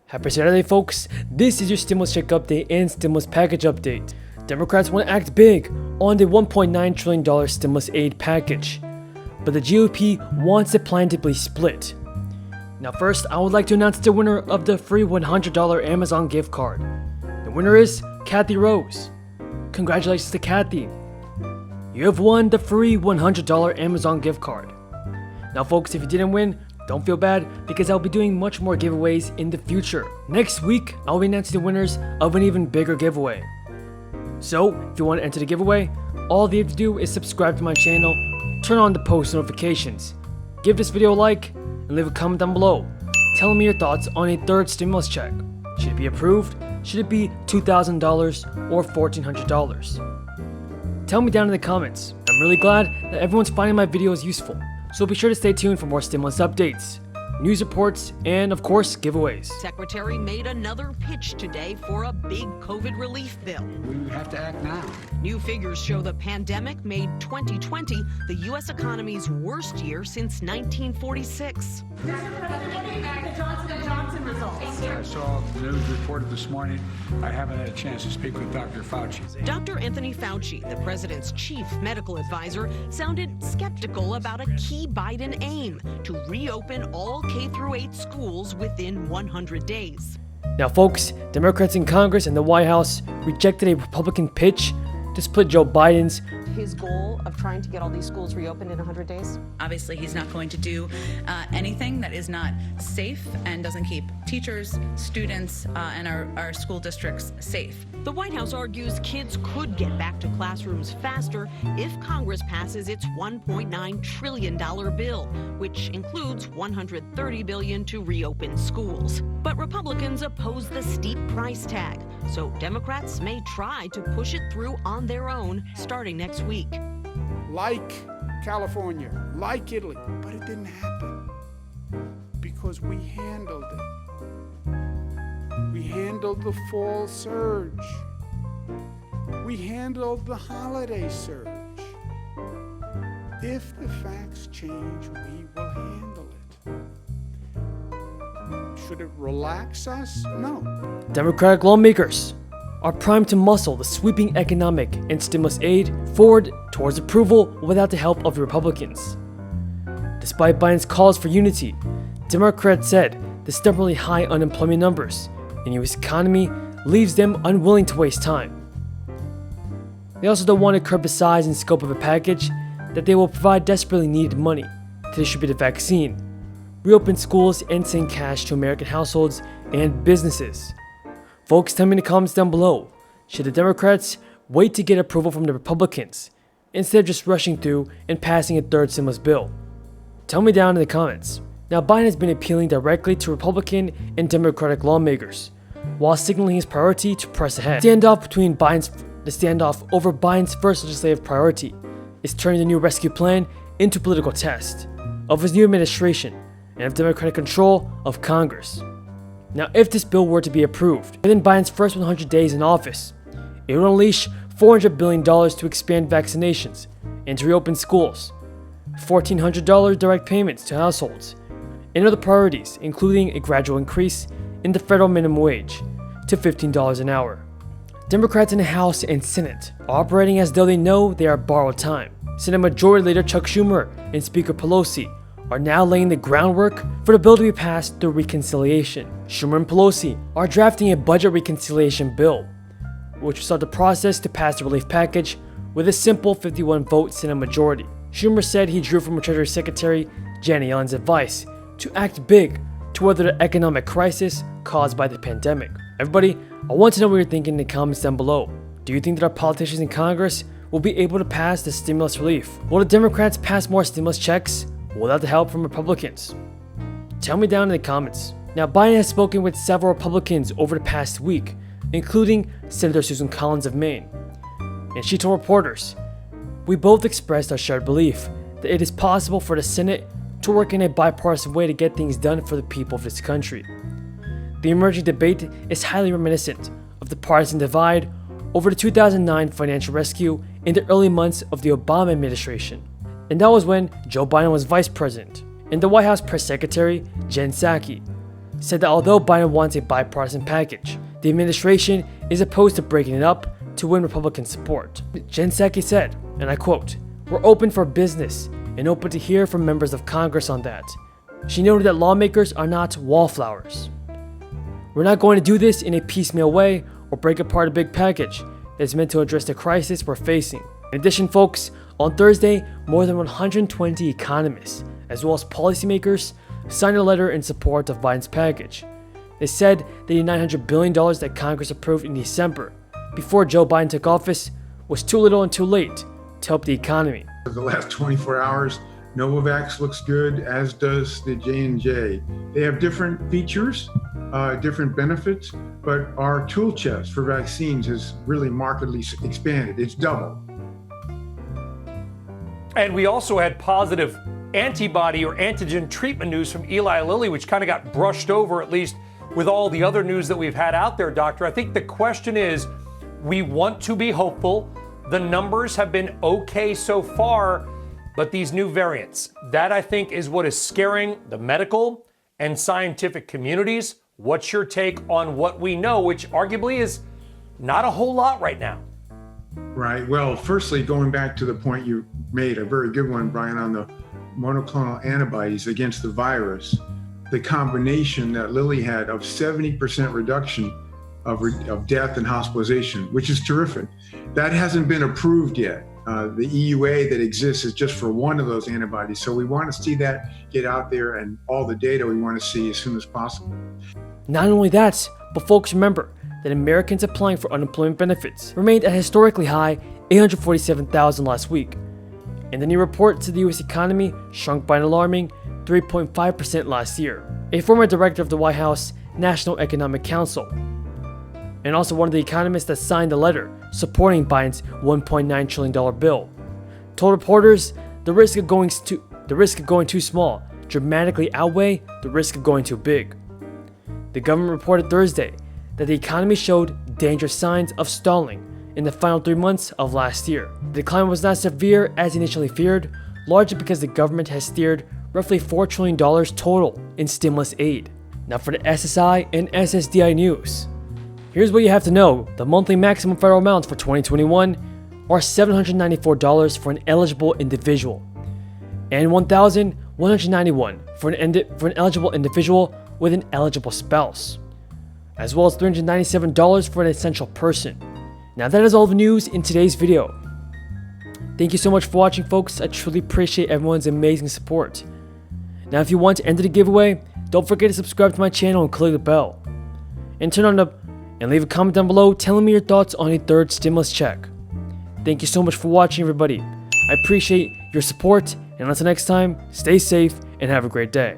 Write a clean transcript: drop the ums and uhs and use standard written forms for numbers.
Happy Saturday, folks. This is your stimulus check update and stimulus package update. Democrats want to act big on the $1.9 trillion stimulus aid package, but the GOP wants the plan to be split. Now first, I would like to announce the winner of the free $100 Amazon gift card. The winner is Kathy Rose. Congratulations to Kathy. You have won the free $100 Amazon gift card. Now folks, if you didn't win, don't feel bad because I'll be doing much more giveaways in the future. Next week, I'll be announcing the winners of an even bigger giveaway. So, if you want to enter the giveaway, all you have to do is subscribe to my channel, turn on the post notifications, give this video a like, and leave a comment down below telling me your thoughts on a third stimulus check. Should it be approved? Should it be $2,000 or $1,400? Tell me down in the comments. I'm really glad that everyone's finding my videos useful. So be sure to stay tuned for more stimulus updates, news reports, and of course, giveaways. Secretary made another pitch today for a big COVID relief bill. We have to act now. New figures show the pandemic made 2020 the U.S. economy's worst year since 1946. Mr. President, what do you think of the Johnson & Johnson results? I saw the news reported this morning. I haven't had a chance to speak with Dr. Fauci. Dr. Anthony Fauci, the president's chief medical advisor, sounded skeptical about a key Biden aim to reopen all K-8 schools within 100 days. Now folks, Democrats in Congress and the White House rejected a Republican pitch to split Joe Biden's his goal of trying to get all these schools reopened in 100 days? Obviously, he's not going to do anything that is not safe and doesn't keep teachers, students, and our school districts safe. The White House argues kids could get back to classrooms faster if Congress passes its $1.9 trillion bill, which includes $130 billion to reopen schools. But Republicans oppose the steep price tag, so Democrats may try to push it through on their own starting next week. Like California, like Italy, but it didn't happen because we handled it. We handled the fall surge. We handled the holiday surge. If the facts change, we will handle it. Should it relax us? No. Democratic lawmakers are primed to muscle the sweeping economic and stimulus aid forward towards approval without the help of the Republicans. Despite Biden's calls for unity, Democrats said the stubbornly high unemployment numbers in the U.S. economy leaves them unwilling to waste time. They also don't want to curb the size and scope of a package that they will provide desperately needed money to distribute a vaccine, reopen schools, and send cash to American households and businesses. Folks, tell me in the comments down below, should the Democrats wait to get approval from the Republicans instead of just rushing through and passing a third stimulus bill? Tell me down in the comments. Now, Biden has been appealing directly to Republican and Democratic lawmakers while signaling his priority to press ahead. The standoff over Biden's first legislative priority is turning the new rescue plan into a political test of his new administration and of Democratic control of Congress. Now, if this bill were to be approved within Biden's first 100 days in office, it would unleash $400 billion to expand vaccinations and to reopen schools, $1,400 direct payments to households, and other priorities, including a gradual increase in the federal minimum wage to $15 an hour. Democrats in the House and Senate are operating as though they know they are borrowed time. Senate Majority Leader Chuck Schumer and Speaker Pelosi are now laying the groundwork for the bill to be passed through reconciliation. Schumer and Pelosi are drafting a budget reconciliation bill, which will start the process to pass the relief package with a simple 51-vote Senate majority. Schumer said he drew from Treasury Secretary Janet Yellen's advice to act big to weather the economic crisis caused by the pandemic. Everybody, I want to know what you're thinking in the comments down below. Do you think that our politicians in Congress will be able to pass the stimulus relief? Will the Democrats pass more stimulus checks without the help from Republicans? Tell me down in the comments. Now, Biden has spoken with several Republicans over the past week, including Senator Susan Collins of Maine. And she told reporters, "We both expressed our shared belief that it is possible for the Senate to work in a bipartisan way to get things done for the people of this country. The emerging debate is highly reminiscent of the partisan divide over the 2009 financial rescue in the early months of the Obama administration. And that was when Joe Biden was vice president and the White House press secretary, Jen Psaki. said that although Biden wants a bipartisan package, the administration is opposed to breaking it up to win Republican support. Jen Psaki said, and I quote, "We're open for business and open to hear from members of Congress on that." She noted that lawmakers are not wallflowers. "We're not going to do this in a piecemeal way or break apart a big package that is meant to address the crisis we're facing." In addition, folks, on Thursday, more than 120 economists, as well as policymakers, signed a letter in support of Biden's package. They said that the $900 billion that Congress approved in December, before Joe Biden took office, was too little and too late to help the economy. For the last 24 hours, Novavax looks good, as does the J&J. They have different features, different benefits, but our tool chest for vaccines has really markedly expanded. It's doubled. And we also had positive antibody or antigen treatment news from Eli Lilly, which kind of got brushed over, at least with all the other news that we've had out there, Doctor. I think the question is, we want to be hopeful. The numbers have been okay so far, but these new variants, that I think is what is scaring the medical and scientific communities. What's your take on what we know, which arguably is not a whole lot right now? Right. Well, firstly, going back to the point you made, a very good one, Brian, on the monoclonal antibodies against the virus, the combination that Lilly had of 70% reduction of death and hospitalization, which is terrific. That hasn't been approved yet. The EUA that exists is just for one of those antibodies. So we want to see that get out there, and all the data we want to see as soon as possible. Not only that, but folks, remember that Americans applying for unemployment benefits remained at a historically high 847,000 last week. And the new report to the US economy shrunk by an alarming 3.5% last year. A former director of the White House National Economic Council, and also one of the economists that signed the letter supporting Biden's $1.9 trillion bill, told reporters the risk of going too small dramatically outweigh the risk of going too big. The government reported Thursday that the economy showed dangerous signs of stalling in the final 3 months of last year. The decline was not severe as initially feared, largely because the government has steered roughly $4 trillion total in stimulus aid. Now for the SSI and SSDI news. Here's what you have to know. The monthly maximum federal amounts for 2021 are $794 for an eligible individual and $1,191 for an eligible individual with an eligible spouse, as well as $397 for an essential person. Now that is all the news in today's video. Thank you so much for watching, folks. I truly appreciate everyone's amazing support. Now if you want to enter the giveaway, don't forget to subscribe to my channel and click the bell. And leave a comment down below telling me your thoughts on a third stimulus check. Thank you so much for watching, everybody. I appreciate your support, and until next time, stay safe and have a great day.